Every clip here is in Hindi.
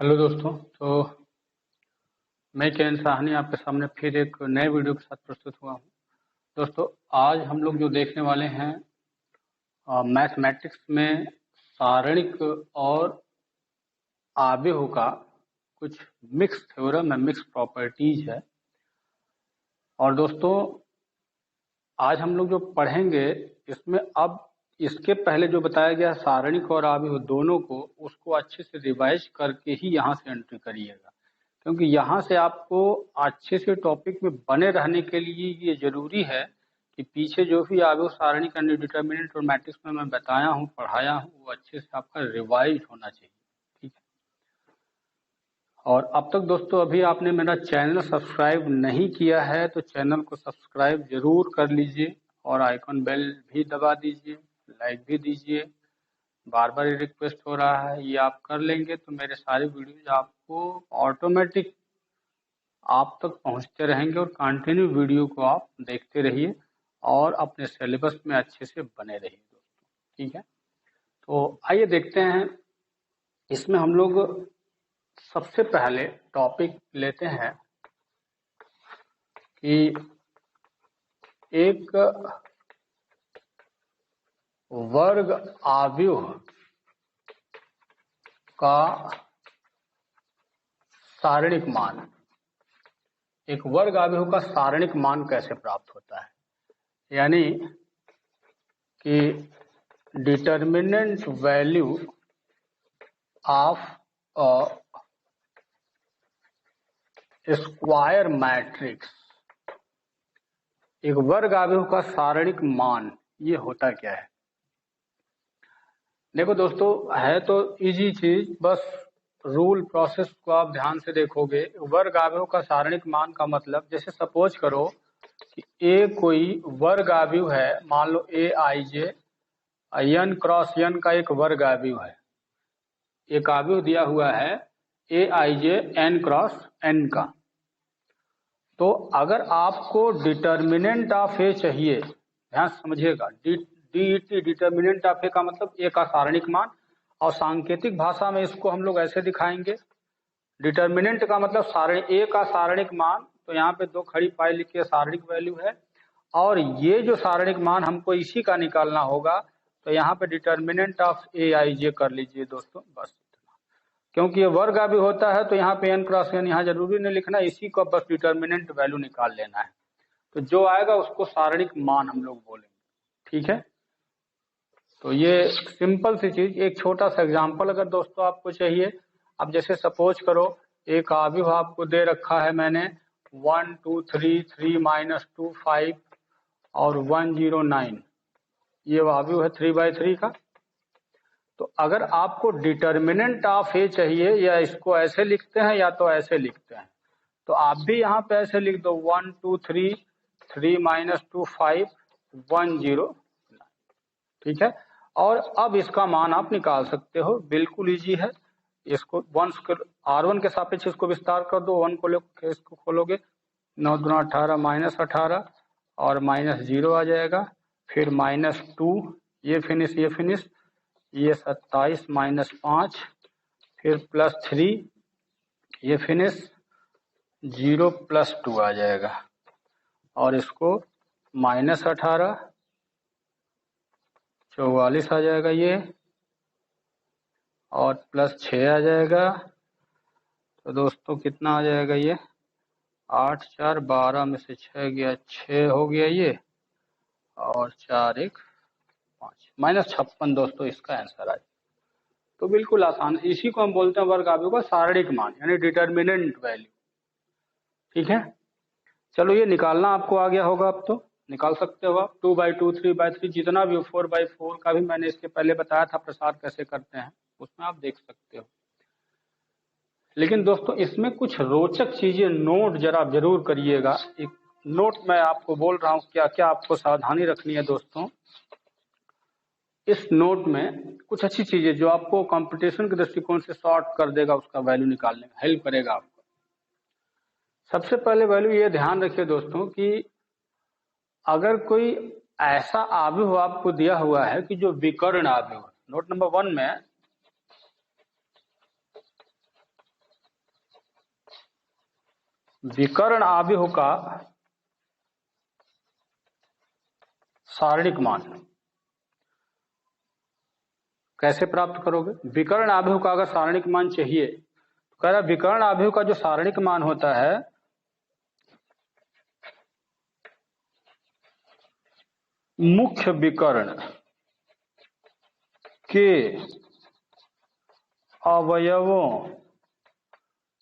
हेलो दोस्तों। मैं किरण साहनी आपके सामने फिर एक नए वीडियो के साथ प्रस्तुत हुआ हूँ। दोस्तों, आज हम लोग जो देखने वाले हैं मैथमेटिक्स में सारणिक और आव्यूह का कुछ मिक्स थ्योरम है, मिक्स प्रॉपर्टीज है। और दोस्तों, आज हम लोग जो पढ़ेंगे इसमें अब इसके पहले जो बताया गया सारणिक और आव्यूह दोनों को उसको अच्छे से रिवाइज करके ही यहाँ से एंट्री करिएगा, क्योंकि यहाँ से आपको अच्छे से टॉपिक में बने रहने के लिए ये जरूरी है कि पीछे जो भी आव्यूह सारणिक यानी डिटर्मिनेंट और मैट्रिक्स में मैं बताया हूँ, पढ़ाया हूँ, वो अच्छे से आपका रिवाइज होना चाहिए। ठीक है। और अब तक दोस्तों अभी आपने मेरा चैनल सब्सक्राइब नहीं किया है तो चैनल को सब्सक्राइब जरूर कर लीजिए और आइकॉन बेल भी दबा दीजिए, लाइक भी दीजिए। बार बार ये रिक्वेस्ट हो रहा है, ये आप कर लेंगे तो मेरे सारे वीडियोज आपको ऑटोमेटिक आप तक पहुंचते रहेंगे और कंटिन्यू वीडियो को आप देखते रहिए और अपने सिलेबस में अच्छे से बने रहिए दोस्तों। ठीक है, तो आइए देखते हैं। इसमें हम लोग सबसे पहले टॉपिक लेते हैं कि एक वर्ग आव्यूह का सारणिक मान, एक वर्ग आव्यूह का सारणिक मान कैसे प्राप्त होता है, यानी कि determinant value of square matrix, एक वर्ग आव्यूह का सारणिक मान ये होता क्या है। देखो दोस्तों, है तो इजी चीज, बस रूल प्रोसेस को आप ध्यान से देखोगे। वर्ग आव्यूह का सारणिक मान का मतलब, जैसे सपोज करो कि ए कोई वर्ग आव्यूह है, मान लो ए I J N cross N का एक वर्ग आव्यूह है। एक आव्यूह दिया हुआ है ए I J N cross N का। तो अगर आपको डिटर्मिनेंट ऑफ ए चाहिए, ध्यान समझिएगा, डी डिटर्मिनेंट ऑफ ए का मतलब ए का सारणिक मान, और सांकेतिक भाषा में इसको हम लोग ऐसे दिखाएंगे। डिटर्मिनेंट का मतलब सारणी ए का सारणिक मान, तो यहाँ पे दो खड़ी पाई लिखिए सारणिक वैल्यू है, और ये जो सारणिक मान हमको इसी का निकालना होगा, तो यहाँ पे डिटर्मिनेंट ऑफ ए आई जे कर लीजिए दोस्तों, बस। क्योंकि ये वर्ग भी होता है तो यहाँ पे एन क्रॉस एन यहाँ जरूरी नहीं लिखना, इसी को बस डिटर्मिनेंट वैल्यू निकाल लेना है। तो जो आएगा उसको सारणिक मान हम लोग बोलेंगे। ठीक है, तो ये सिंपल सी चीज, एक छोटा सा एग्जांपल अगर दोस्तों आपको चाहिए। अब जैसे सपोज करो एक आव्यूह आपको दे रखा है मैंने 1 2 3 3 -2 5 और 1 0 9, ये आव्यूह है 3/3 का। तो अगर आपको डिटर्मिनेंट ऑफ ए चाहिए, या इसको ऐसे लिखते हैं या तो ऐसे लिखते हैं, तो आप भी यहाँ पे ऐसे लिख दो 1 2 3 3 -2 5 1 0 9। ठीक है, और अब इसका मान आप निकाल सकते हो, बिल्कुल इजी है। इसको R1 के सापेक्ष इसको विस्तार कर दो, 1 को लेकर इसको खोलोगे, 9 दूना 18 -18 और -0 आ जाएगा, फिर -2, ये फिनिश ये फिनिश, ये 27 -5, फिर +3, ये फिनिश 0 +2 आ जाएगा, और इसको -18 44 आ जाएगा ये, और +6 आ जाएगा। तो दोस्तों कितना आ जाएगा ये, 8 4 12 में से 6 गया, 6 हो गया ये, और 4 1 5 -56 दोस्तों इसका आंसर आएगा। तो बिल्कुल आसान, इसी को हम बोलते हैं वर्ग आव्यूह का सारणिक मान, यानी डिटर्मिनेंट वैल्यू। ठीक है, चलो ये निकालना आपको आ गया होगा, अब तो निकाल सकते हो आप। 2/2 3/3 जितना भी 4/4 का भी मैंने इसके पहले बताया था प्रसार कैसे करते हैं, उसमें आप देख सकते हो। लेकिन दोस्तों इसमें कुछ रोचक चीजें नोट जरा जरूर करिएगा। एक नोट मैं आपको बोल रहा हूँ, क्या क्या आपको सावधानी रखनी है दोस्तों। इस नोट में कुछ अच्छी चीजें जो आपको कंपटीशन के दृष्टिकोण से शॉर्ट कर देगा, उसका वैल्यू निकालने में हेल्प करेगा आपको। सबसे पहले वैल्यू ये ध्यान रखिए दोस्तों कि अगर कोई ऐसा आव्यूह आपको दिया हुआ है कि जो विकर्ण आव्यूह, नोट नंबर 1 में विकर्ण आव्यूह का सारणिक मान कैसे प्राप्त करोगे? विकर्ण आव्यूह का अगर सारणिक मान चाहिए तो कह रहा है विकर्ण आव्यूह का जो सारणिक मान होता है मुख्य विकर्ण के अवयवों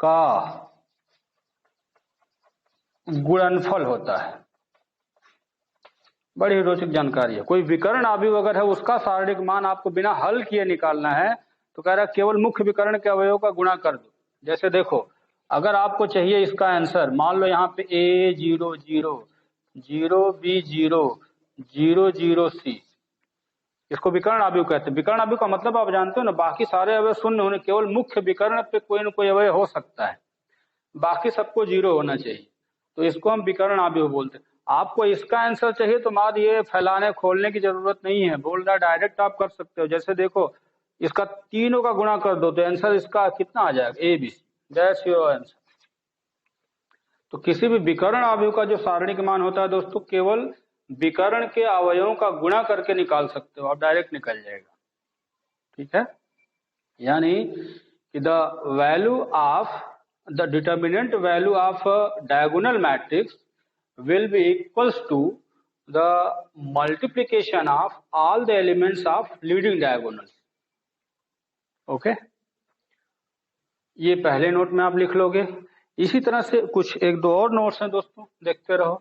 का गुणनफल होता है। बड़ी रोचक जानकारी है। कोई विकर्ण आव्यूह अगर है उसका सारणिक मान आपको बिना हल किए निकालना है तो कह रहा है केवल मुख्य विकर्ण के अवयवों का गुणा कर दो। जैसे देखो, अगर आपको चाहिए इसका आंसर, मान लो यहाँ पे A0 0 0 B 0 0 0 C, इसको विकर्ण आव्यूह कहते हैं। विकर्ण आव्यूह का मतलब आप जानते हो ना, बाकी सारे अवयव शून्य होने, केवल मुख्य विकर्ण पे कोई न कोई अवयव हो सकता है, बाकी सबको 0 होना चाहिए, तो इसको हम विकर्ण आव्यूह बोलते हैं। आपको इसका आंसर चाहिए तो माद ये फैलाने खोलने की जरूरत नहीं है, बोल रहा डायरेक्ट आप कर सकते हो। जैसे देखो, इसका तीनों का गुणा कर दो तो आंसर इसका कितना आ जाएगा? ABC, that's your answer. तो किसी भी विकर्ण आव्यूह का जो सारणिक मान होता है दोस्तों, केवल विकर्ण के अवयवों का गुणा करके निकाल सकते हो आप, डायरेक्ट निकल जाएगा। ठीक है, यानी कि the value of the determinant value of diagonal matrix will be equals to the multiplication of all the elements of leading diagonals. Okay, ये पहले नोट में आप लिख लोगे। इसी तरह से कुछ एक दो और नोट्स हैं दोस्तों, देखते रहो।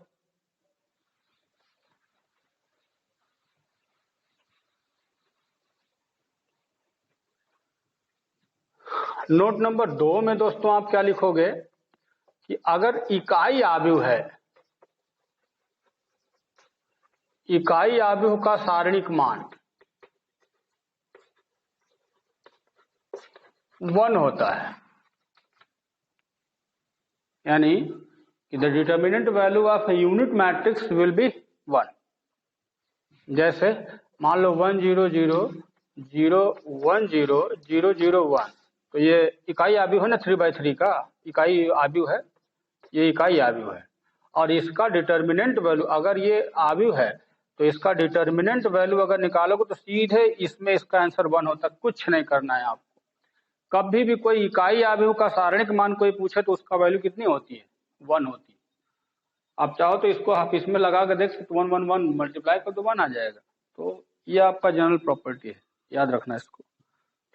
नोट नंबर 2 में दोस्तों आप क्या लिखोगे कि अगर इकाई आव्यूह है, इकाई आव्यूह का सारणिक मान 1 होता है, यानी कि the determinant value of a unit matrix will be 1। जैसे मान लो 1 0 0 0 1 0 0 0 1, तो ये इकाई आव्यूह है ना, 3/3 का इकाई आव्यूह है, ये इकाई आव्यूह है। और इसका डिटर्मिनेंट वैल्यू, अगर ये आव्यूह है तो इसका डिटर्मिनेंट वैल्यू अगर निकालोगे तो सीधे इसमें इसका आंसर 1 होता है, कुछ नहीं करना है आपको। कभी भी कोई इकाई आव्यूह का सारणिक मान कोई पूछे तो उसका वैल्यू कितनी होती है? 1 होती है। आप चाहो तो इसको आप इसमें लगा कर देख सकते, 1 1 1 मल्टीप्लाई कर दो 1 आ जाएगा। तो ये आपका जनरल प्रॉपर्टी है, याद रखना इसको।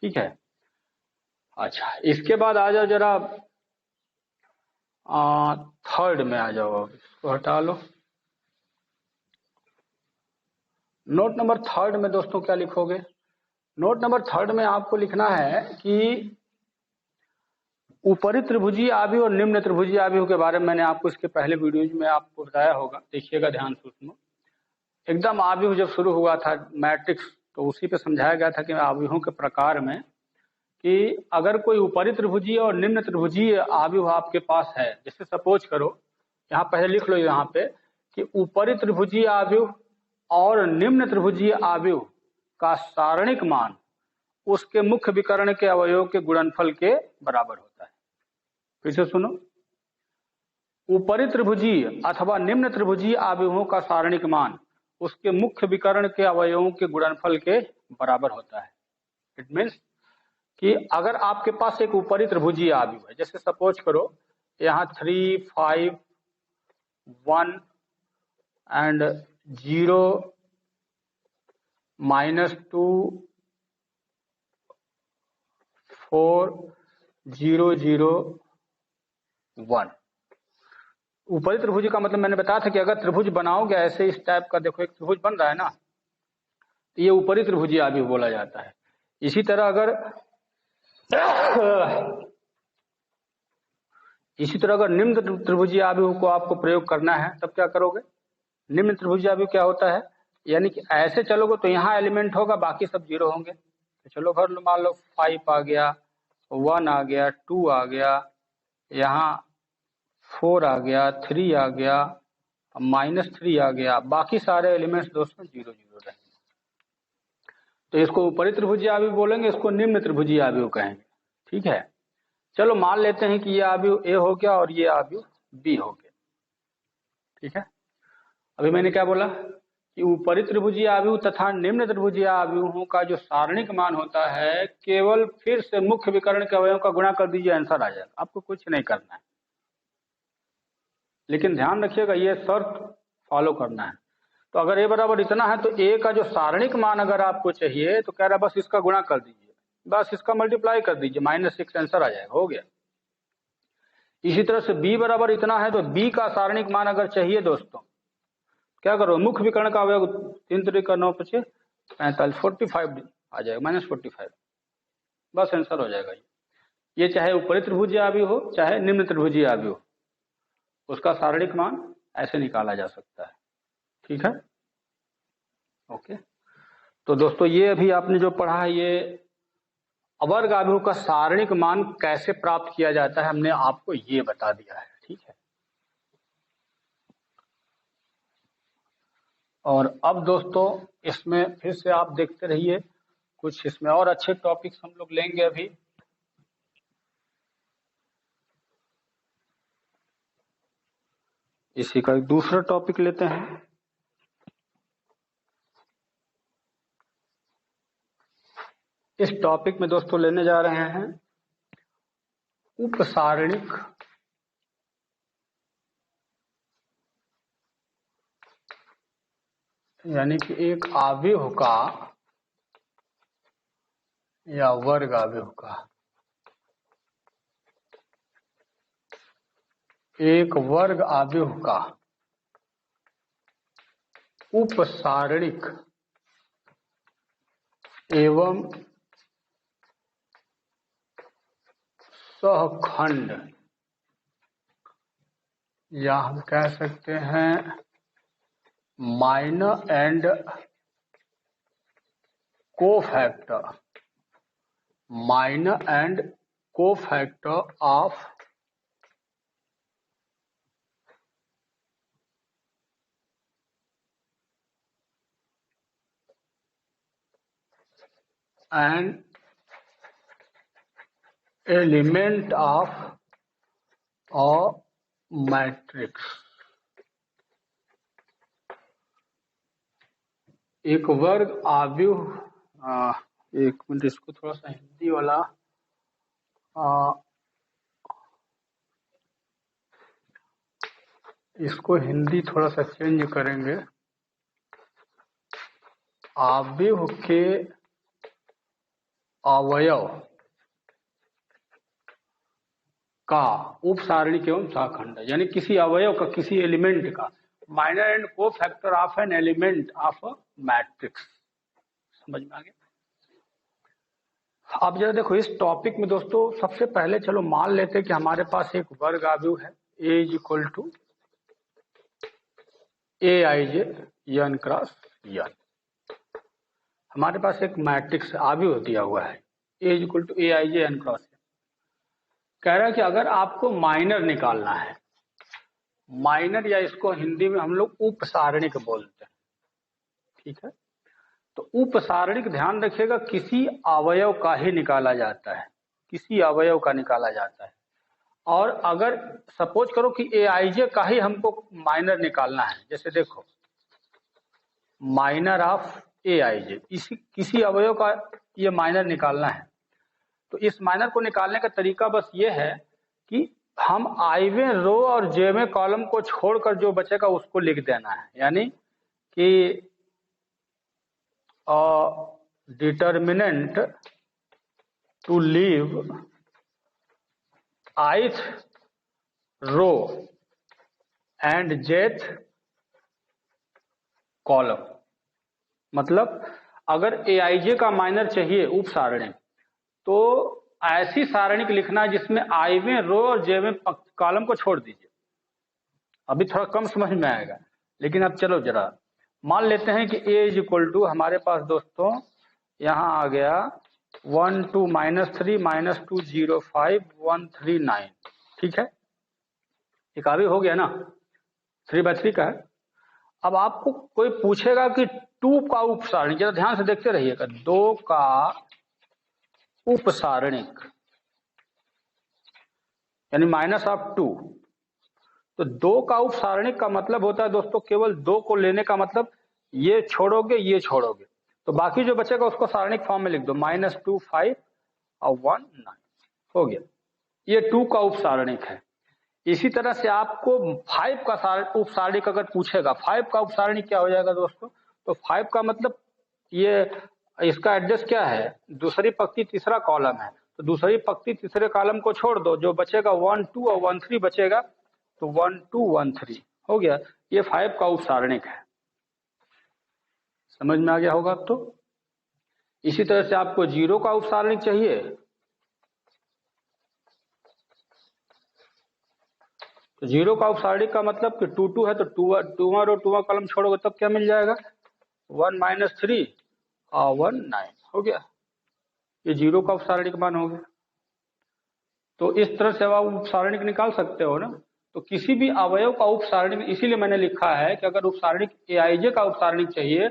ठीक है, अच्छा इसके बाद आ जाओ जरा थर्ड में आ जाओ, इसको हटा लो। नोट नंबर 3 में दोस्तों क्या लिखोगे? नोट नंबर 3 में आपको लिखना है कि ऊपरी त्रिभुजीय आव्यूह और निम्न त्रिभुजीय आव्यूह के बारे में मैंने आपको इसके पहले वीडियोज में आपको बताया होगा, देखिएगा ध्यान से उसमें। एकदम आव्यूह जब शुरू हुआ था मैट्रिक्स, तो उसी पे समझाया गया था कि आव्यूहों के प्रकार में कि अगर कोई ऊपरी त्रिभुजीय और निम्न त्रिभुजीय आव्यूह आपके पास है, जैसे सपोज करो, यहाँ पहले लिख लो यहाँ पे कि ऊपरी त्रिभुजीय आव्यूह और निम्न त्रिभुजीय आव्यूह का सारणिक मान उसके मुख्य विकर्ण के अवयव के गुणनफल के बराबर होता है। फिर से सुनो, ऊपरी त्रिभुजीय अथवा निम्न त्रिभुजीय आव्यूहों का सारणिक मान उसके मुख्य विकर्ण के अवयवों के गुणनफल के बराबर होता है। इट मीन्स कि अगर आपके पास एक ऊपरी त्रिभुजीय आव्यूह है, जैसे सपोज करो यहाँ 3 5 1 एंड 0 -2 4 0 0 1। ऊपरी त्रिभुज का मतलब मैंने बताया था कि अगर त्रिभुज बनाओगे ऐसे इस टाइप का, देखो एक त्रिभुज बन रहा है ना, तो ये ऊपरी त्रिभुजीय आव्यूह बोला जाता है। इसी तरह अगर निम्न त्रिभुजीय आव्यूह को आपको प्रयोग करना है तब क्या करोगे? निम्न त्रिभुजीय आव्यूह क्या होता है, यानी कि ऐसे चलोगे तो यहाँ एलिमेंट होगा, बाकी सब 0 होंगे। तो चलो घर लो, मान लो 5 आ गया, 1 आ गया, 2 आ गया, यहाँ 4 आ गया, 3 आ गया, -3 आ गया, बाकी सारे एलिमेंट्स दोस्तों 0 0 रहेंगे। तो इसको ऊपरी त्रिभुजीय आव्यूह बोलेंगे, इसको निम्न त्रिभुजीय आव्यूह कहेंगे। ठीक है, चलो मान लेते हैं कि ये आव्यूह ए हो गया और ये आव्यूह बी हो गया। ठीक है, अभी मैंने क्या बोला कि ऊपरी त्रिभुजीय आव्यूह तथा निम्न त्रिभुजीय आव्यूहों का जो सारणिक मान होता है केवल फिर से मुख्य विकर्ण के अवयवों का गुणा कर दीजिए, आंसर आ जाएगा, आपको कुछ नहीं करना है। लेकिन ध्यान रखिएगा ये शर्त फॉलो करना है। तो अगर ए बराबर इतना है तो ए का जो सारणिक मान अगर आपको चाहिए तो कह रहा है बस इसका गुणा कर दीजिए, बस इसका मल्टीप्लाई कर दीजिए, -6 आंसर आ जाएगा, हो गया। इसी तरह से बी बराबर इतना है तो बी का सारणिक मान अगर चाहिए दोस्तों क्या करो, मुख्य विकर्ण का अवयव 3 3 9 5 45 45 आ जाएगा, -45, बस आंसर हो जाएगा। ये चाहे ऊपरी त्रिभुजीय आव्यूह हो चाहे निम्न त्रिभुजीय आव्यूह हो, उसका सारणिक मान ऐसे निकाला जा सकता है। ठीक है, ओके। तो दोस्तों ये अभी आपने जो पढ़ा है ये अवर्ग आव्यूह का सारणिक मान कैसे प्राप्त किया जाता है हमने आपको ये बता दिया है। ठीक है, और अब दोस्तों इसमें फिर से आप देखते रहिए, कुछ इसमें और अच्छे टॉपिक्स हम लोग लेंगे। अभी इसी का एक दूसरा टॉपिक लेते हैं। इस टॉपिक में दोस्तों लेने जा रहे हैं उपसारणिक यानी कि एक आव्यूह का या वर्ग आव्यूह का एक वर्ग आव्यूह का उपसारणिक एवं सहखंड, या हम कह सकते हैं minor and cofactor, minor and cofactor of an element of a matrix। एक वर्ग आव्यूह, एक मिनट इसको थोड़ा सा हिंदी वाला इसको हिंदी थोड़ा सा चेंज करेंगे। आव्यूह के अवयव का उपसारणिक एवं सहखंड, यानी किसी अवयव का, किसी एलिमेंट का माइनर एंड को factor of an element of a matrix. समझ में आ गया? अब जरा देखो इस टॉपिक में दोस्तों सबसे पहले चलो मान लेते हैं कि हमारे पास एक वर्ग आव्यूह है A is equal to AIJ n cross n। हमारे पास एक मैट्रिक्स आव्यूह दिया हुआ है A is equal to AIJ n cross n। कह रहा है कि अगर आपको माइनर निकालना है, माइनर या इसको हिंदी में हम लोग उपसारणिक बोलते हैं। ठीक है, तो उपसारणिक ध्यान रखिएगा किसी अवयव का ही निकाला जाता है, किसी अवयव का निकाला जाता है। और अगर सपोज करो कि AIJ का ही हमको माइनर निकालना है, जैसे देखो माइनर ऑफ AIJ, इसी किसी अवयव का ये माइनर निकालना है, तो इस माइनर को निकालने का तरीका बस ये है कि हम आईवें रो और जेवें कॉलम को छोड़कर जो बचेगा उसको लिख देना है। यानी कि determinant to leave ith row and jth column. मतलब अगर AIJ का माइनर चाहिए उपसारणिक, तो ऐसी सारणिक लिखना है जिसमें आईवें रो और जेवें कॉलम को छोड़ दीजिए। अभी थोड़ा कम समझ में आएगा, लेकिन अब चलो जरा मान लेते हैं कि A इज इक्वल टू हमारे पास दोस्तों यहां आ गया 1 2 -3 -2 0 5 1 3 9। ठीक है, एक आव्यूह हो गया ना, 3/3 का है। अब आपको कोई पूछेगा कि 2 का उपसारणिक, जरा ध्यान से देखते रहिएगा, 2 का उपसारणिक यानी -2, तो 2 का उपसारणिक का मतलब होता है दोस्तों केवल 2 को लेने का मतलब ये छोड़ोगे ये छोड़ोगे, तो बाकी जो बचेगा उसको सारणिक फॉर्म में लिख दो, -2 5 और 1 9 हो गया। ये 2 का उपसारणिक है। इसी तरह से आपको 5 का उपसारणिक अगर पूछेगा, 5 का उपसारणिक क्या हो जाएगा दोस्तों, तो 5 का मतलब ये इसका एड्रेस क्या है, दूसरी पंक्ति तीसरा कॉलम है, तो दूसरी पंक्ति तीसरे कॉलम को छोड़ दो, जो बचेगा 1 2 और 1 3 बचेगा, तो 1 2 1 3 हो गया। ये 5 का उपसारणिक है। समझ में आ गया होगा अब तो। इसी तरह से आपको 0 का उपसारणिक चाहिए, तो 0 का उपसारणिक का मतलब कि 2 2 है, तो 2 और 2 कॉलम छोड़ोगे तब क्या मिल जाएगा, 1 -3 और 1 9 हो गया। ये 0 का उपसारणिक मान हो गया। तो इस तरह से आप उपसारणिक निकाल सकते हो ना। तो किसी भी अवयव का उपसारणिक, इसीलिए मैंने लिखा है कि अगर उपसारणिक एआईजे का उपसारणिक चाहिए,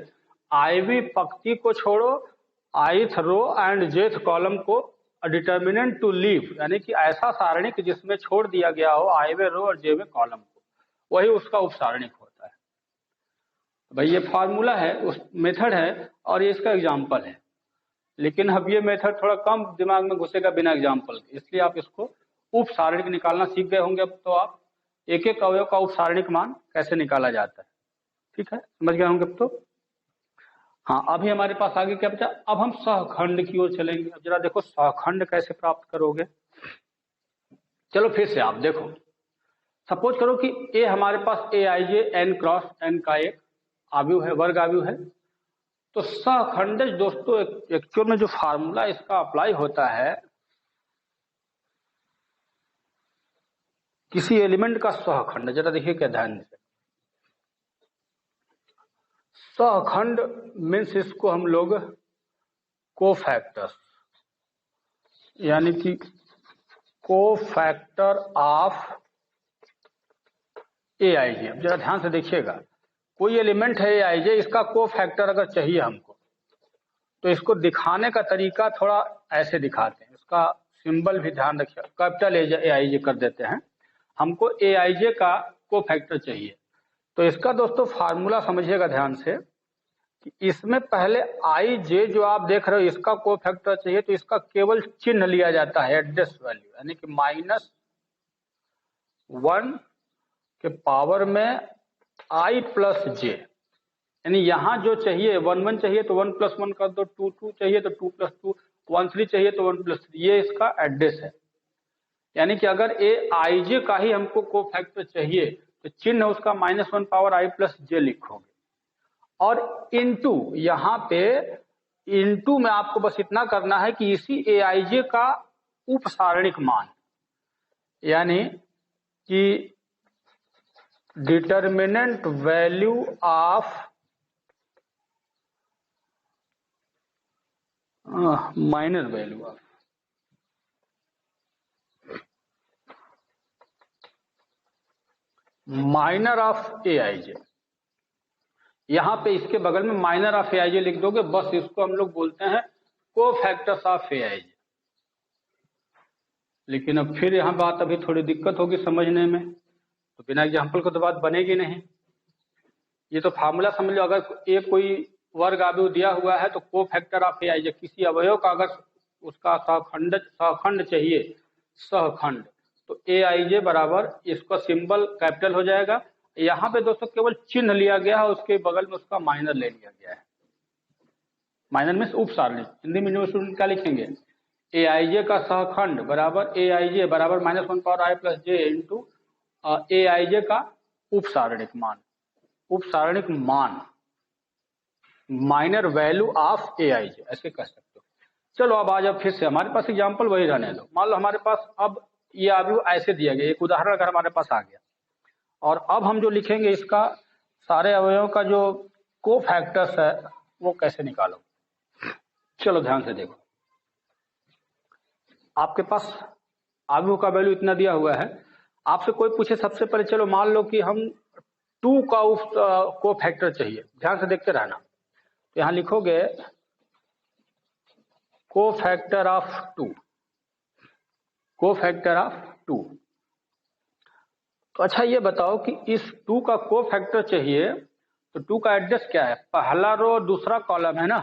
आईवी पंक्ति को छोड़ो, ith row and jth column को डिटर्मिनेंट टू लीव, यानी कि ऐसा सारणिक जिसमें छोड़ दिया गया हो आईवे रो और जेवे कॉलम को, वही उसका उपसारणिक होता है। भाई ये फार्मूला है, उस मेथड है, और ये इसका एग्जाम्पल है। लेकिन अब ये मेथड थोड़ा कम दिमाग में घुसेगा बिना एग्जाम्पल के, इसलिए आप इसको उपसारणिक निकालना सीख गए होंगे। अब तो आप एक एक अवयव का उपसारणिक मान कैसे निकाला जाता है, ठीक है, समझ गए होंगे अब तो। हाँ, अभी हमारे पास आगे क्या बचा, अब हम सहखंड की ओर चलेंगे। अब जरा देखो सहखंड कैसे प्राप्त करोगे। चलो फिर से आप देखो, सपोज करो कि ए हमारे पास ए I J N cross N का एक आव्यूह है, वर्ग आव्यूह है। तो सहखंडज दोस्तों एक्चुअल में जो फार्मूला इसका अप्लाई होता है, किसी एलिमेंट का सहखंड, जरा देखिए क्या ध्यान से, सहखंड मीन्स इसको हम लोग कोफैक्टर, यानी कि कोफैक्टर ऑफ ए आई जे। जरा ध्यान से देखिएगा, कोई एलिमेंट है ए आई जे, इसका कोफैक्टर अगर चाहिए हमको, तो इसको दिखाने का तरीका थोड़ा ऐसे दिखाते हैं। इसका सिंबल भी ध्यान रखिए, कैपिटल ए आई जे कर देते हैं। हमको ए आई जे का कोफैक्टर चाहिए, तो इसका दोस्तों फार्मूला समझिएगा ध्यान से कि इसमें पहले आई जे जो आप देख रहे हो इसका कोफैक्टर चाहिए, तो इसका केवल चिन्ह लिया जाता है एड्रेस वैल्यू, यानी कि -1 के पावर में आई प्लस जे, यानी यहाँ जो चाहिए 1 1 चाहिए तो 1 + 1 कर दो, 2 2 चाहिए तो 2 + 2, 1 3 चाहिए तो 1 + 3, ये इसका एड्रेस है। यानी कि अगर ए आई जे का ही हमको कोफैक्टर चाहिए तो चिन्ह उसका -1 पावर आई प्लस जे लिखोगे, और इनटू, यहाँ पे इनटू में आपको बस इतना करना है कि इसी ए आई जे का उपसारणिक मान, यानी कि determinant value of minor value of, minor of A I J, यहां पे इसके बगल में माइनर ऑफ ए आई जे लिख दोगे, बस इसको हम लोग बोलते हैं कोफैक्टर्स ऑफ ए आई जे। लेकिन अब फिर यहां बात अभी थोड़ी दिक्कत होगी समझने में, तो बिना एग्जाम्पल को तो बात बनेगी नहीं। ये तो फार्मूला समझ लो, अगर एक कोई वर्ग आव्यूह दिया हुआ है तो कोफैक्टर ऑफ ए आई जे, किसी अवयव का अगर उसका सहखंड चाहिए, सहखंड, तो ए आई जे बराबर इसका सिंबल कैपिटल हो जाएगा। यहाँ पे दोस्तों केवल चिन्ह लिया गया है, उसके बगल में उसका माइनर ले लिया गया है। माइनर में उपसारणिक, हिंदी मीडियम स्टूडेंट क्या लिखेंगे, ए आई जे का सहखंड बराबर ए आई जे बराबर -1 power I plus J into A I जे का उपसारणिक मान, उपसारणिक मान minor value of A I जे, ऐसे कह सकते हो। चलो अब आज अब फिर से हमारे पास एग्जाम्पल वही रहने दो। मान लो हमारे पास अब ये आव्यूह ऐसे दिया गया, एक उदाहरण अगर हमारे पास आ गया, और अब हम जो लिखेंगे इसका सारे अवयवों का जो कोफैक्टर्स है वो कैसे निकालो। चलो ध्यान से देखो, आपके पास आव्यूह का वैल्यू इतना दिया हुआ है, आपसे कोई पूछे सबसे पहले, चलो मान लो कि हम 2 का कोफैक्टर चाहिए, ध्यान से देखते रहना। तो यहां लिखोगे कोफैक्टर ऑफ 2, कोफैक्टर ऑफ 2। तो अच्छा ये बताओ कि इस 2 का कोफैक्टर चाहिए, तो 2 का एड्रेस क्या है? पहला रो दूसरा कॉलम है ना,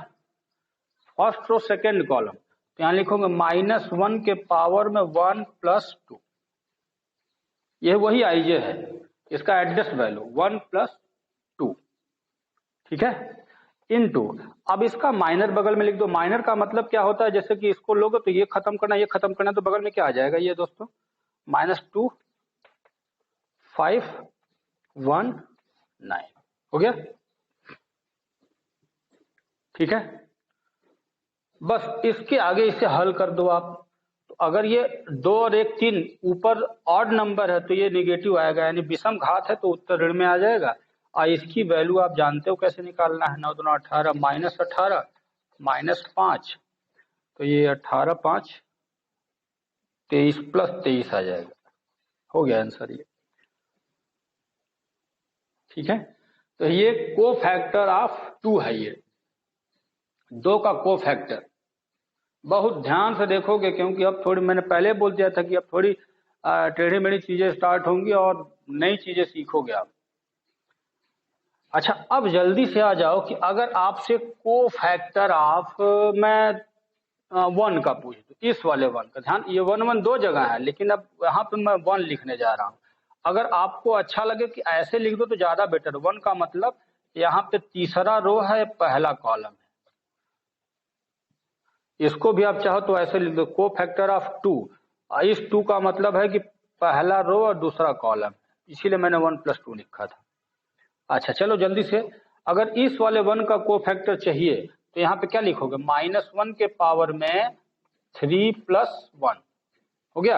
फर्स्ट रो सेकेंड कॉलम। तो यहाँ लिखोगे -1 के पावर में 1 + 2, ये वही आईजे है, इसका एड्रेस वैल्यू 1 + 2, ठीक है, इनटू। अब इसका माइनर बगल में लिख दो। माइनर का मतलब क्या होता है? जैसे कि इसको लोगे तो ये खत्म करना, ये खत्म करना, तो बगल में क्या आ जाएगा ये दोस्तों? -2 5 1 9 हो गया, ठीक है। बस इसके आगे इसे हल कर दो आप। तो अगर ये 2 और 1 3 ऊपर ऑड नंबर है तो ये निगेटिव आएगा, यानी विषम घात है तो उत्तर ऋण में आ जाएगा। और इसकी वैल्यू आप जानते हो कैसे निकालना है, 9 दूना 18 -18 -5, तो ये 18 5 23 + 23 आ जाएगा। हो गया आंसर ये, ठीक है। तो ये कोफैक्टर ऑफ 2 है, ये 2 का कोफैक्टर। बहुत ध्यान से देखोगे क्योंकि अब थोड़ी, मैंने पहले बोल दिया था कि अब थोड़ी टेढ़ी मेढ़ी चीजें स्टार्ट होंगी और नई चीजें सीखोगे आप। अच्छा अब जल्दी से आ जाओ कि अगर आपसे कोफैक्टर ऑफ मैं 1 का पूछ दूं, इस वाले 1 का, ध्यान, ये 1 1 दो जगह है लेकिन अब यहाँ पे मैं 1 लिखने जा रहा हूँ। अगर आपको अच्छा लगे कि ऐसे लिख दो तो ज्यादा बेटर। 1 का मतलब यहाँ पे तीसरा रो है, पहला कॉलम है, इसको भी आप चाहो तो ऐसे लिख दो, कोफैक्टर ऑफ 2। इस 2 का मतलब है कि पहला रो और दूसरा कॉलम, इसीलिए मैंने 1 + 2 लिखा था। अच्छा चलो जल्दी से, अगर इस वाले 1 का कोफैक्टर चाहिए तो यहाँ पे क्या लिखोगे? -1 के पावर में 3 + 1 हो गया।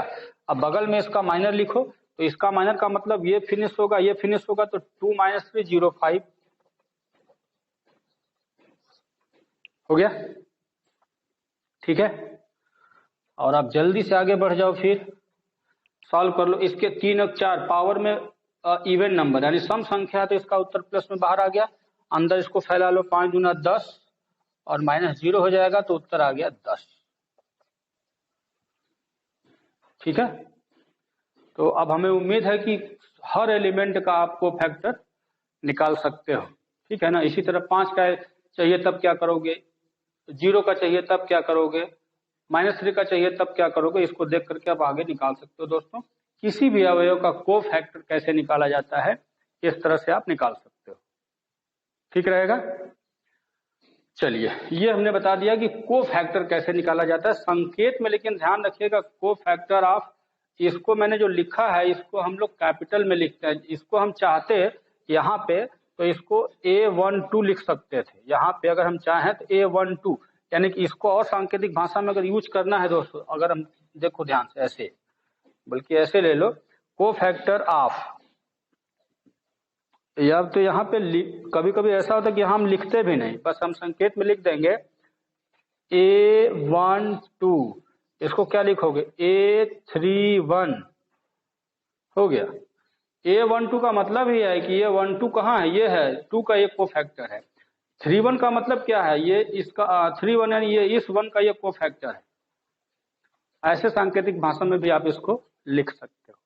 अब बगल में इसका माइनर लिखो, तो इसका माइनर का मतलब ये फिनिश होगा, ये फिनिश होगा, तो 2 - 3 0 5 हो गया, ठीक है। और आप जल्दी से आगे बढ़ जाओ, फिर सॉल्व कर लो। इसके 3 और 4 पावर में इवन नंबर यानी सम संख्या, तो इसका उत्तर प्लस में बाहर आ गया। अंदर इसको फैला लो, 5 दूना 10 और -0 हो जाएगा, तो उत्तर आ गया 10, ठीक है। तो अब हमें उम्मीद है कि हर एलिमेंट का आपको फैक्टर निकाल सकते हो, ठीक है ना। इसी तरह 5 का चाहिए तब क्या करोगे, 0 का चाहिए तब क्या करोगे, -3 का चाहिए तब क्या करोगे, इसको देख करके आप आगे निकाल सकते हो। दोस्तों किसी भी अवयव का कोफैक्टर कैसे निकाला जाता है, इस तरह से आप निकाल सकते हो, ठीक रहेगा। चलिए ये हमने बता दिया कि कोफैक्टर कैसे निकाला जाता है संकेत में, लेकिन ध्यान रखिएगा कोफैक्टर ऑफ, इसको मैंने जो लिखा है इसको हम लोग कैपिटल में लिखते हैं। इसको हम चाहते यहाँ पे तो इसको A12 लिख सकते थे, यहाँ पे अगर हम चाहें तो A12, यानी कि इसको और सांकेतिक भाषा में अगर यूज करना है दोस्तों, अगर हम देखो ध्यान से ऐसे, बल्कि ऐसे ले लो, कोफैक्टर ऑफ, या तो यहाँ पे कभी कभी ऐसा होता है कि हम लिखते भी नहीं, बस हम संकेत में लिख देंगे A12, इसको क्या लिखोगे A31 हो गया। A12 का मतलब ही है कि ये 12 कहाँ है, ये है 2 का एक कोफैक्टर है। 31 का मतलब क्या है, ये इसका 31 यानी ये इस 1 का ये कोफैक्टर है। ऐसे सांकेतिक भाषा में भी आप इसको लिख सकते हो,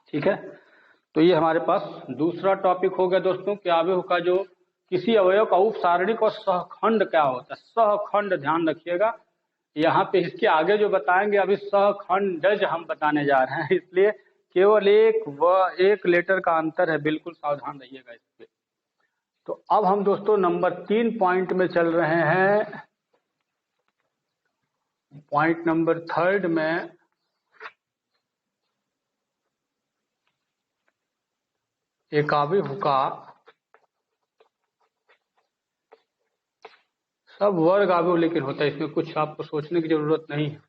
ठीक है। तो ये हमारे पास दूसरा टॉपिक हो गया दोस्तों कि अवयव का जो किसी अवयव का उप सारणिक और सहखंड क्या होता है। सहखंड ध्यान रखिएगा, यहाँ पे इसके आगे जो बताएंगे अभी सहखंडज हम बताने जा रहे हैं, इसलिए केवल एक लेटर का अंतर है, बिल्कुल सावधान रहिएगा इस पे। तो अब हम दोस्तों नंबर 3 पॉइंट में चल रहे हैं, पॉइंट नंबर 3 में एक अवयव का सब वर्ग अवयव लेकिन होता है, इसमें कुछ आपको सोचने की जरूरत नहीं है।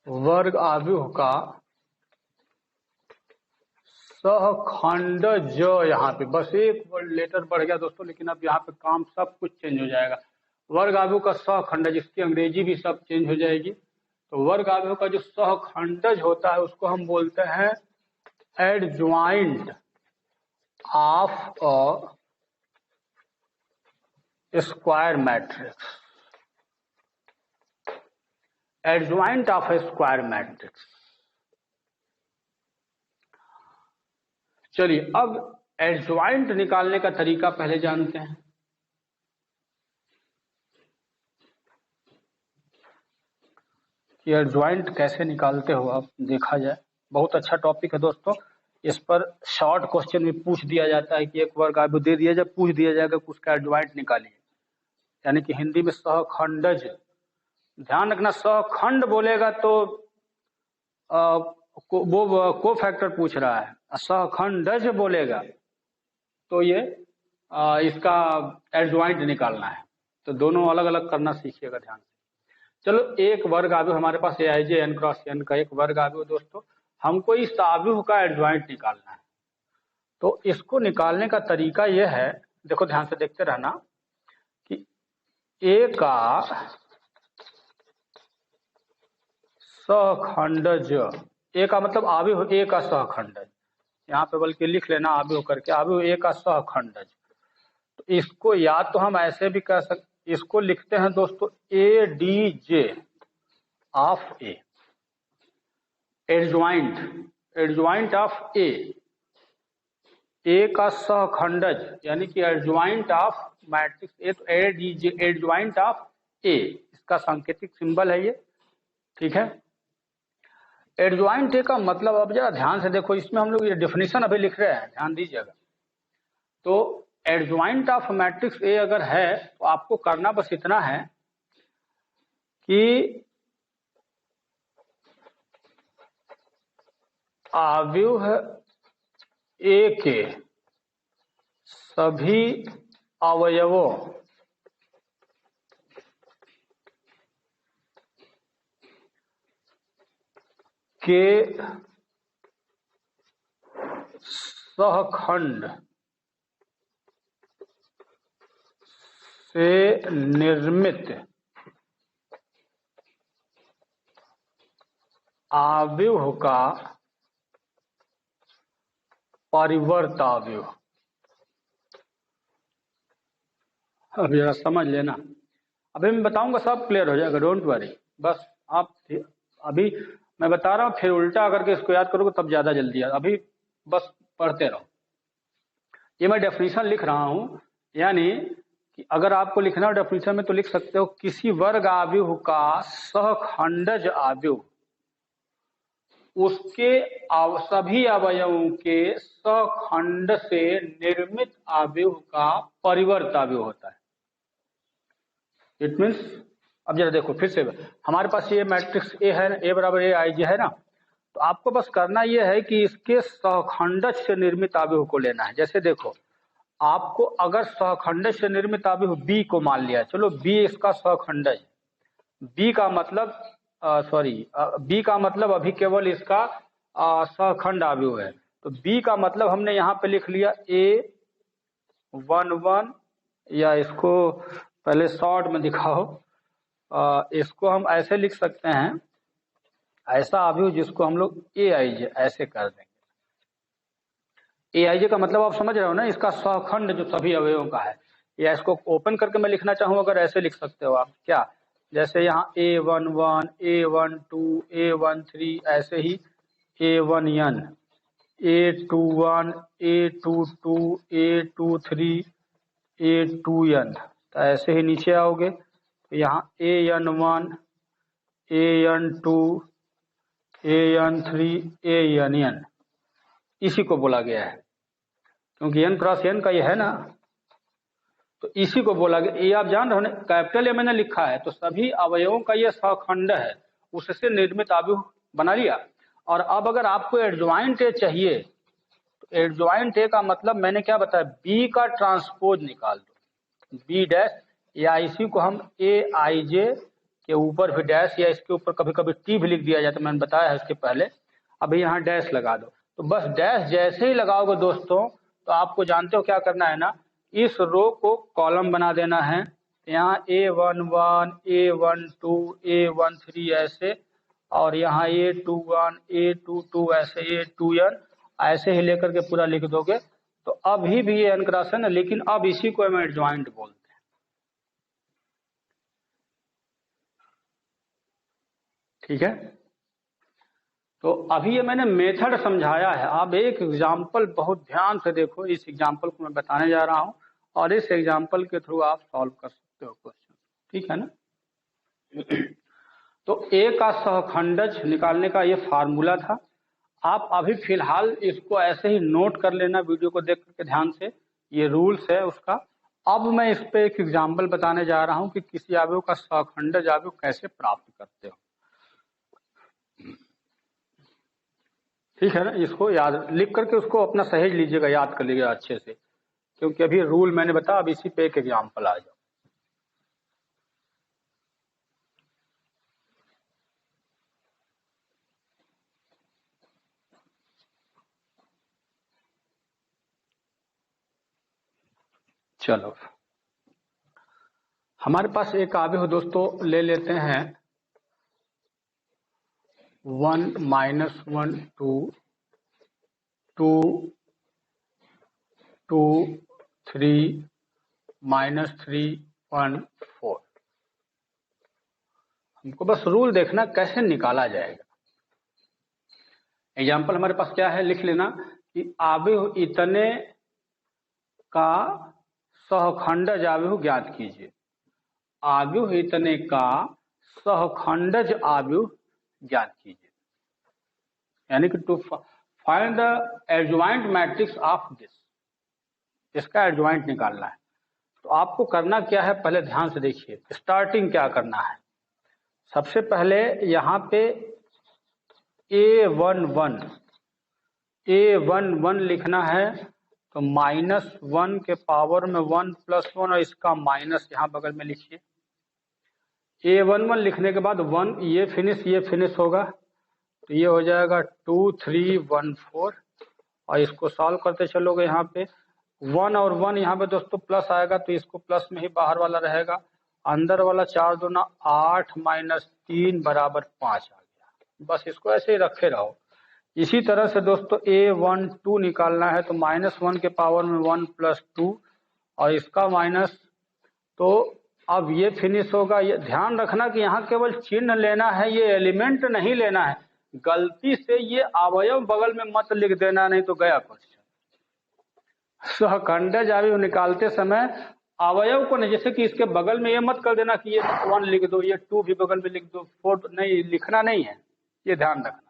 वर्ग अवयव का सहखंडज, यहाँ पे बस एक लेटर बढ़ गया दोस्तों, लेकिन अब यहाँ पे काम सब कुछ चेंज हो जाएगा। वर्ग अवयव का सहखंडज, इसकी अंग्रेजी भी सब चेंज हो जाएगी। तो वर्ग अवयव का जो सहखंडज होता है उसको हम बोलते हैं adjoint of a square matrix. Adjoint of A square matrix. चलिए अब एडजॉइंट निकालने का तरीका पहले जानते हैं। कि एडजॉइंट कैसे निकालते हो आप, देखा जाए। बहुत अच्छा टॉपिक है दोस्तों, इस पर शॉर्ट क्वेश्चन में पूछ दिया जाता है कि एक वर्ग आपको दे दिया जाए, पूछ दिया जाएगा कि उसका एडजॉइंट निकालिए, यानी कि हिंदी में सहखंडज। ध्यान रखना, सहखंड बोलेगा तो वो को फैक्टर पूछ रहा है, सहखंडज बोलेगा तो ये इसका एडजॉइंट निकालना है। तो दोनों अलग अलग करना सीखिएगा ध्यान से। चलो, एक वर्ग आव्यूह हमारे पास AIJ n क्रॉस n का एक वर्ग आव्यूह दोस्तों, हमको इस आव्यूह का एडजॉइंट निकालना है। तो इसको निकालने का तरीका यह है, देखो ध्यान से देखते रहना, कि A का सहखंडज, A का मतलब आव्यूह A का सहखंडज, यहाँ पे बल्कि लिख लेना आव्यूह करके, आव्यूह A का सहखंडज। तो इसको या तो हम ऐसे भी कह सकते, इसको लिखते हैं दोस्तों ADJ of A, adjoint of A का सहखंडज, यानी कि एडजॉइंट ऑफ मैट्रिक्स A, तो ADJ एडजॉइंट ऑफ A, इसका सांकेतिक सिंबल है ये, ठीक है। एडजॉइंट A का मतलब, अब जरा ध्यान से देखो, इसमें हम लोग ये डेफिनेशन अभी लिख रहे हैं, ध्यान दीजिएगा। तो एडजॉइंट ऑफ मैट्रिक्स A अगर है तो आपको करना बस इतना है कि आव्यूह A के सभी अवयवों के सहखंड से निर्मित आव्यूह का परिवर्त आव्यूह। अब जरा समझ लेना, अभी मैं बताऊंगा सब क्लियर हो जाएगा, डोंट वरी। बस आप अभी मैं बता रहा हूँ, फिर उल्टा करके इसको याद करोगे तब ज्यादा जल्दी याद, अभी बस पढ़ते रहो। ये मैं डेफिनेशन लिख रहा हूँ, यानी कि अगर आपको लिखना हो डेफिनेशन में तो लिख सकते हो, किसी वर्ग आव्यूह का सहखंडज आव्यूह उसके सभी अवयवों के सहखंड से निर्मित आव्यूह का परिवर्त आव्यूह होता है। इट मीन्स, अब जरा देखो फिर से, हमारे पास ये मैट्रिक्स A है, A बराबर AIJ है ना, तो आपको बस करना यह है कि इसके सहखंडज से निर्मित आव्यूह को लेना है। जैसे देखो, आपको अगर सहखंडज से निर्मित आव्यूह B को मान लिया, चलो B इसका सहखंडज, B का मतलब B का मतलब अभी केवल इसका सहखंड आव्यूह है, तो B का मतलब हमने यहाँ पे लिख लिया A11, या इसको पहले शॉर्ट में दिखाओ, इसको हम ऐसे लिख सकते हैं, ऐसा आव्यूह जिसको हम लोग AIJ ऐसे कर देंगे। AIJ का मतलब आप समझ रहे हो ना, इसका सहखंड जो सभी अवयवों का है, या इसको ओपन करके मैं लिखना चाहूँ अगर, ऐसे लिख सकते हो आप, क्या, जैसे यहाँ A11, A12, A13, ऐसे ही A1n, A21, A22, A23, A2n, तो ऐसे ही नीचे आओगे तो यहाँ AN1, AN2, AN3, ANN, इसी को बोला गया है, क्योंकि n क्रॉस n का ये है ना, तो इसी को बोला गया। ये आप जान रहे हो ना, कैपिटल A मैंने लिखा है, तो सभी अवयवों का ये सहखंड है, उससे निर्मित आव्यूह बना लिया। और अब अगर आपको एडजॉइंट A चाहिए, तो एडजॉइंट A का मतलब मैंने क्या बताया, B का ट्रांसपोज निकाल दो, B डैश, या इसी को हम AIJ के ऊपर भी डैश, या इसके ऊपर कभी कभी T भी लिख दिया जाता है, मैंने बताया है इसके पहले। अभी यहाँ डैश लगा दो, तो बस डैश जैसे ही लगाओगे दोस्तों, तो आपको जानते हो क्या करना है ना, इस रो को कॉलम बना देना है। यहाँ A11, A12, A13 ऐसे, और यहाँ A21, A22 ऐसे, A2n ऐसे ही लेकर के पूरा लिख दोगे, तो अभी भी ये n क्रॉस है ना, लेकिन अब इसी को हम एडजॉइंट बोलते हैं। ठीक है। तो अभी ये मैंने मेथड समझाया है, आप एक एग्जाम्पल बहुत ध्यान से देखो। इस एग्जाम्पल को मैं बताने जा रहा हूं और इस एग्जाम्पल के थ्रू आप सॉल्व कर सकते हो क्वेश्चन, ठीक है ना। तो ए का सहखंडज निकालने का ये फार्मूला था। आप अभी फिलहाल इसको ऐसे ही नोट कर लेना, वीडियो को देख करके ध्यान से, ये रूल्स है उसका। अब मैं इस पे एक एग्जाम्पल बताने जा रहा हूं कि किसी अवयव का सहखंडज अवयव कैसे प्राप्त करते हो, ठीक है ना। इसको याद लिख करके उसको अपना सहेज लीजिएगा, याद कर लीजिएगा अच्छे से, क्योंकि अभी रूल मैंने बताया, अब इसी पे एक एग्जाम्पल आ जाओ। चलो, हमारे पास एक अवयव दोस्तों ले लेते हैं 1 -1 2 2 2 3 -3 1 4। हमको बस रूल देखना कैसे निकाला जाएगा। एग्जाम्पल हमारे पास क्या है, लिख लेना कि अवयव इतने का सहखंडज अवयव ज्ञात कीजिए। अवयव इतने का सहखंडज अवयव ज्ञात कीजिए, यानी कि to find the adjoint matrix of this, इसका एडजॉइंट निकालना है। तो आपको करना क्या है, पहले ध्यान से देखिए। स्टार्टिंग क्या करना है, सबसे पहले यहाँ पे A11 लिखना है। तो -1 के पावर में 1 + 1 और इसका माइनस यहाँ बगल में लिखिए। A11 लिखने के बाद 1, ये फिनिश होगा, तो ये हो जाएगा 2 3 1 4। और इसको सॉल्व करते चलोगे, यहाँ पे 1 और 1 यहाँ पे दोस्तों प्लस आएगा, तो इसको प्लस में ही बाहर वाला रहेगा। अंदर वाला 4 दूना 8 -3 = 5 आ गया। बस इसको ऐसे ही रखे रहो। इसी तरह से दोस्तों A12 निकालना है। तो -1 के पावर में 1 + 2 और इसका माइनस, तो अब ये फिनिश होगा। ये ध्यान रखना कि यहाँ केवल चिन्ह लेना है, ये एलिमेंट नहीं लेना है। गलती से ये अवयव बगल में मत लिख देना, नहीं तो गया क्वेश्चन। सहखंडज अवयव निकालते समय अवयव को नहीं, जैसे कि इसके बगल में ये मत कर देना कि ये 1 लिख दो, ये 2 भी बगल में लिख दो, 4 नहीं, लिखना नहीं है, ये ध्यान रखना।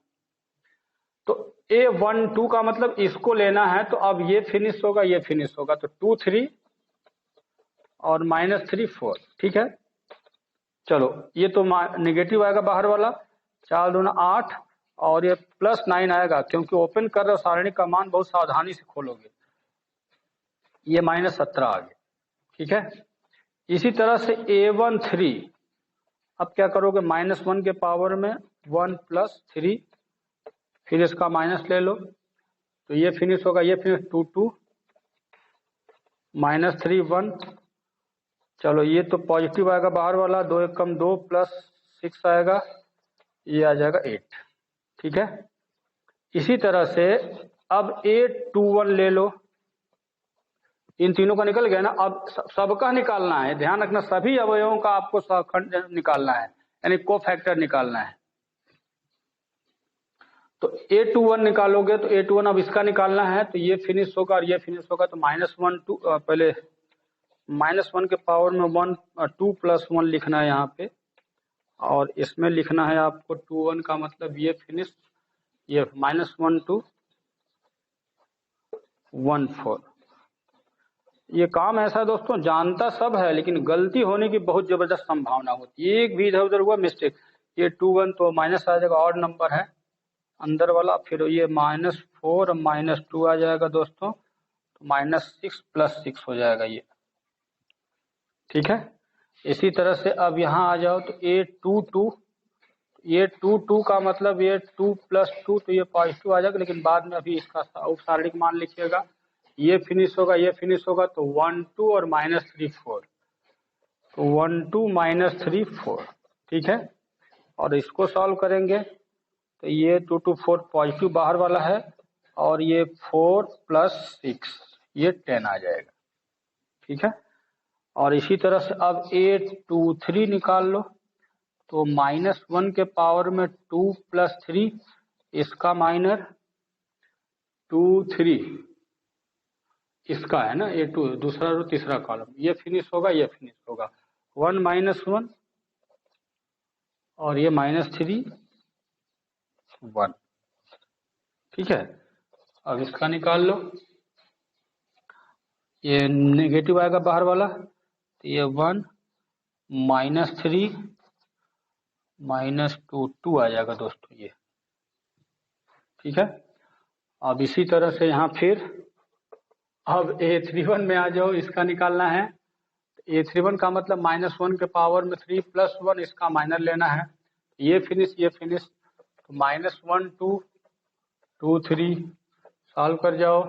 तो A12 का मतलब इसको लेना है। तो अब ये फिनिश होगा, ये फिनिश होगा, तो 2 3 और -3 4, ठीक है। चलो, ये तो नेगेटिव आएगा बाहर वाला, 4 दूना 8 और ये +9 आएगा, क्योंकि ओपन कर रहे हो सारणी का मान बहुत सावधानी से खोलोगे। ये -17 आ गया, ठीक है। इसी तरह से A13, अब क्या करोगे, -1 के पावर में 1 + 3, फिर इसका माइनस ले लो, तो ये फिनिश होगा, ये फिनिश 2 2 -3 1। चलो, ये तो पॉजिटिव आएगा बाहर वाला, 2 1 कम 2 + 6 आएगा, ये आ जाएगा 8, ठीक है। इसी तरह से अब A21 ले लो, इन तीनों का निकल गया ना। अब सबका निकालना है, ध्यान रखना, सभी अवयवों का आपको सहखंड निकालना है, यानी कोफैक्टर निकालना है। तो A21 निकालोगे, तो A21 अब इसका निकालना है, तो ये फिनिश होगा और ये फिनिश होगा। तो -1 2, पहले -1 के पावर में 1 2 + 1 लिखना है यहाँ पे, और इसमें लिखना है आपको 21 का मतलब ये फिनिश, ये -1 2 1 4। ये काम ऐसा है दोस्तों, जानता सब है, लेकिन गलती होने की बहुत जबरदस्त संभावना होती है। एक भी इधर उधर हुआ मिस्टेक, ये 21 तो माइनस आ जाएगा, ऑड नंबर है अंदर वाला, फिर ये -4 -2 आ जाएगा दोस्तों, तो -6 + 6 हो जाएगा ये, ठीक है। इसी तरह से अब यहाँ आ जाओ, तो A22, ये 2 का मतलब ये 2 + 2, तो ये पॉजिटिव आ जाएगा, लेकिन बाद में अभी इसका उपसारणिक मान लिखिएगा। ये फिनिश होगा, ये फिनिश होगा, तो 1 2 और -3 4, तो 1 2 -3 4, ठीक है। और इसको सॉल्व करेंगे, तो ये 2 2 4 पॉजिटिव बाहर वाला है, और ये 4 + 6, ये 10 आ जाएगा, ठीक है। और इसी तरह से अब A23 निकाल लो, तो -1 के पावर में 2 + 3, इसका माइनर 2 3, इसका है ना, ये 2 दूसरा रो तीसरा कॉलम, ये फिनिश होगा, ये फिनिश होगा। 1 -1 और ये -3 1। ठीक है, अब इसका निकाल लो। ये नेगेटिव आएगा बाहर वाला, तो ये 1 -3 -2 2 आ जाएगा दोस्तों ये। ठीक है, अब इसी तरह से यहाँ फिर अब A31 में आ जाओ, इसका निकालना है। A31 का मतलब -1 के पावर में 3 + 1, इसका माइनर लेना है। ये फिनिश, ये फिनिश, तो -1 2 2 3 सॉल्व कर जाओ।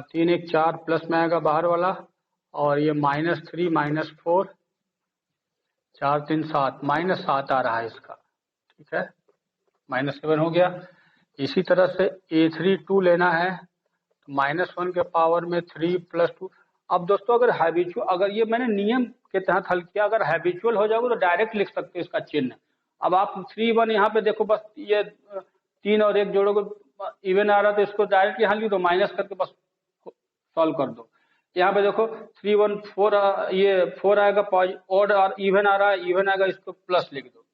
3 1 4 प्लस में आएगा बाहर वाला, और ये -3 -4 4 3 7 -7 आ रहा है इसका। ठीक है, -7 हो गया। इसी तरह से A32 लेना है, तो -1 के पावर में 3 + 2। अब दोस्तों अगर हैबिचुअल, अगर ये मैंने नियम के तहत हल किया, अगर हैबिचुअल हो जाओगे तो डायरेक्ट लिख सकते हो इसका चिन्ह। अब आप 3 1 यहाँ पे देखो, बस ये 3 और 1 जोड़ोगे, इवन आ रहा तो इसको डायरेक्ट यहाँ लिख दो, माइनस करके बस सॉल्व कर दो। यहाँ पे देखो 3 1 4, ये 4 आएगा, ऑड और इवन आ रहा है, इवन आएगा, इसको प्लस लिख दो।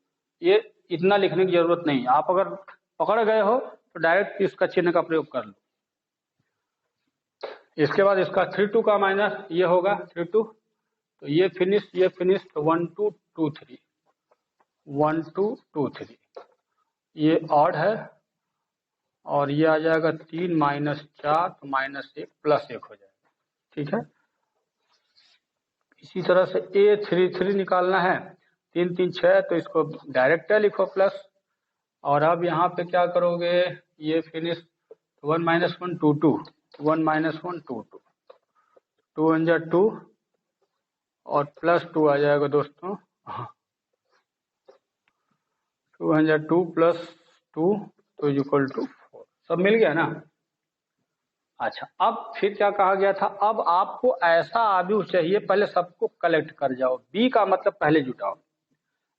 ये इतना लिखने की जरूरत नहीं है, आप अगर पकड़ गए हो तो डायरेक्ट इसका चिन्ह का प्रयोग कर लो। इसके बाद इसका 3 2 का माइनस ये होगा 3 2, तो ये फिनिश, ये फिनिश, तो 1 2 2 3 1 2 2 3, ये ऑड है, और ये आ जाएगा 3 -4, तो -1 + 1 हो जाएगा। ठीक है, इसी तरह से A33 निकालना है, 3 3 6, तो इसको डायरेक्ट लिखो प्लस। और अब यहाँ पे क्या करोगे, ये फिनिश, 1 -1 2 2 1 -1 2 2 2 1 जा 2, और +2 आ जाएगा दोस्तों। 2 1 जा 2 + 2 तो इक्वल टू 4। सब मिल गया ना। अच्छा, अब फिर क्या कहा गया था, अब आपको ऐसा आव्यूह चाहिए, पहले सबको कलेक्ट कर जाओ। बी का मतलब पहले जुटाओ।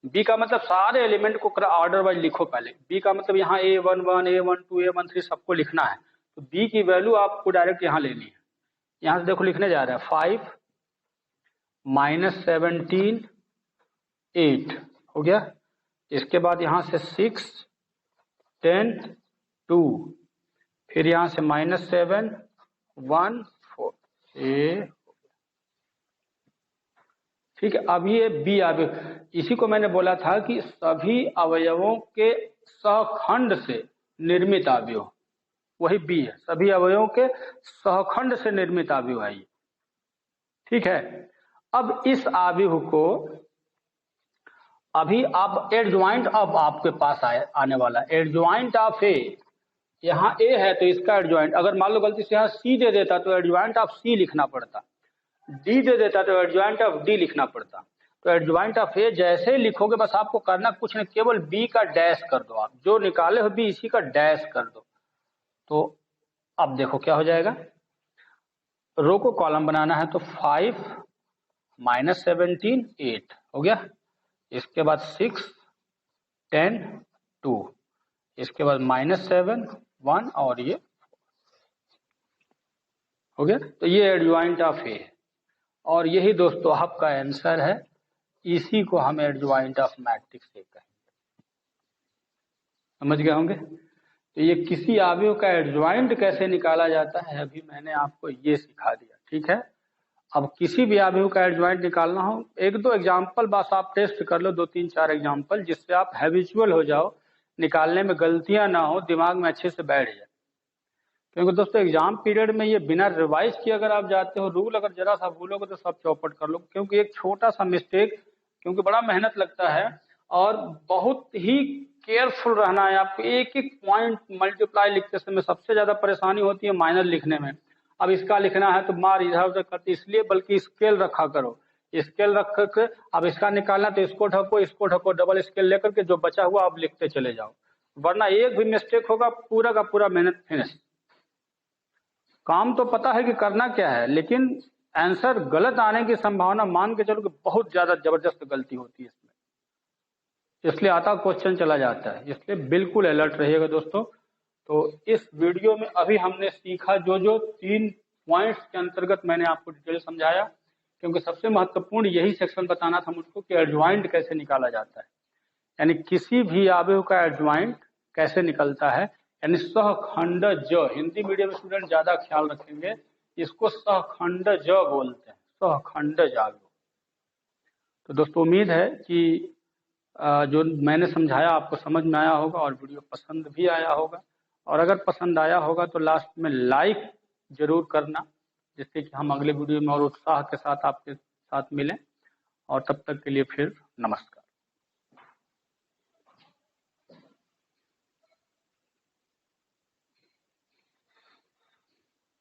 बी का मतलब सारे एलिमेंट को ऑर्डर वाइज लिखो पहले। बी का मतलब यहाँ A11 A12 A13 सबको लिखना है। तो बी की वैल्यू आपको डायरेक्ट यहाँ लेनी है। यहाँ से देखो लिखने जा रहा है 5 -17 8 हो गया। इसके बाद यहाँ से 6 10 2, फिर यहाँ से -7 1 4 ए। ठीक है, अब ये बी अवयव, इसी को मैंने बोला था कि सभी अवयवों के सहखंड से निर्मित अवयव, वही बी है। सभी अवयवों के सहखंड से निर्मित अवयव है ये। ठीक है, अब इस अवयव को अभी आप एडज्वाइंट ऑफ आपके पास आने वाला, एडज्वाइंट ऑफ ए, यहाँ ए है तो इसका एडज्वाइंट, अगर मान लो गलती से यहाँ सी दे देता तो एडज्वाइंट ऑफ सी लिखना पड़ता, डी दे देता तो एडज्वाइंट ऑफ डी लिखना पड़ता। तो एडज्वाइंट ऑफ ए जैसे ही लिखोगे, बस आपको करना कुछ नहीं, केवल बी का डैश कर दो। आप जो निकाले हो बी, इसी का डैश कर दो। तो अब देखो क्या हो जाएगा, रो को कॉलम बनाना है, तो 5 -17 8 हो गया। इसके बाद 6 10 2, इसके बाद -7 1, और ये हो गया। तो ये एडज्वाइंट ऑफ ए है, और यही दोस्तों आपका आंसर है। इसी को हम एडज्वाइंट ऑफ मैट्रिक्स से कहेंगे। समझ गए होंगे। तो ये किसी अवयव का एडज्वाइंट कैसे निकाला जाता है, अभी मैंने आपको ये सिखा दिया। ठीक है, अब किसी भी अवयव का एडज्वाइंट निकालना हो, 1 2 एग्जाम्पल बस आप टेस्ट कर लो, 2 3 4 एग्जाम्पल, जिससे आप हैबिचुअल हो जाओ, निकालने में गलतियां ना हो, दिमाग में अच्छे से बैठ जाए। क्योंकि दोस्तों एग्जाम पीरियड में ये बिना रिवाइज किए अगर आप जाते हो, रूल अगर जरा सा भूलोगे तो सब चौपट कर लो। क्योंकि एक छोटा सा मिस्टेक, क्योंकि बड़ा मेहनत लगता है और बहुत ही केयरफुल रहना है आपको। एक एक पॉइंट मल्टीप्लाई लिखते समय सबसे ज्यादा परेशानी होती है माइनर लिखने में। अब इसका लिखना है तो मार इधर उधर करते, इसलिए बल्कि स्केल रखा करो। स्केल रख करके अब इसका निकालना तो इसको ढको, डबल स्केल लेकर के जो बचा हुआ आप लिखते चले जाओ, वरना एक भी मिस्टेक होगा पूरा का पूरा मेहनत फिनिश। काम तो पता है कि करना क्या है, लेकिन आंसर गलत आने की संभावना मान के चलो कि बहुत ज्यादा जबरदस्त गलती होती है इसमें। इसलिए आता क्वेश्चन चला जाता है, इसलिए बिल्कुल अलर्ट रहिएगा दोस्तों। तो इस वीडियो में अभी हमने सीखा जो जो 3 पॉइंट्स के अंतर्गत मैंने आपको डिटेल समझाया, क्योंकि सबसे महत्वपूर्ण यही सेक्शन बताना था मुझको कि एडजॉइंट कैसे निकाला जाता है, यानी किसी भी अवयव का एडजॉइंट कैसे निकलता है, यानी सहखंडज। हिंदी मीडियम स्टूडेंट ज्यादा ख्याल रखेंगे, इसको सहखंडज बोलते हैं, सहखंडज अवयव। तो दोस्तों उम्मीद है कि जो मैंने समझाया आपको समझ में आया होगा और वीडियो पसंद भी आया होगा। और अगर पसंद आया होगा तो लास्ट में लाइक जरूर करना, जिससे कि हम अगले वीडियो में और उत्साह के साथ आपके साथ मिलें। और तब तक के लिए फिर नमस्कार।